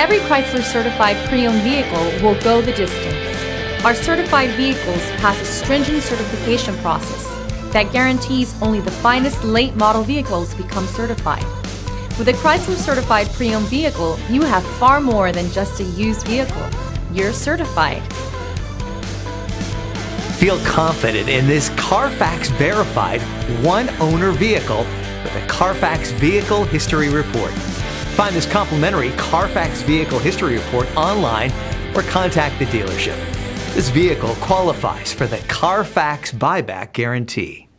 Every Chrysler certified pre-owned vehicle will go the distance. Our certified vehicles pass a stringent certification process that guarantees only the finest late model vehicles become certified. With a Chrysler certified pre-owned vehicle, you have far more than just a used vehicle. You're certified. Feel confident in this Carfax verified one-owner vehicle with a Carfax Vehicle History Report. Find this complimentary Carfax Vehicle History Report online or contact the dealership. This vehicle qualifies for the Carfax Buyback Guarantee.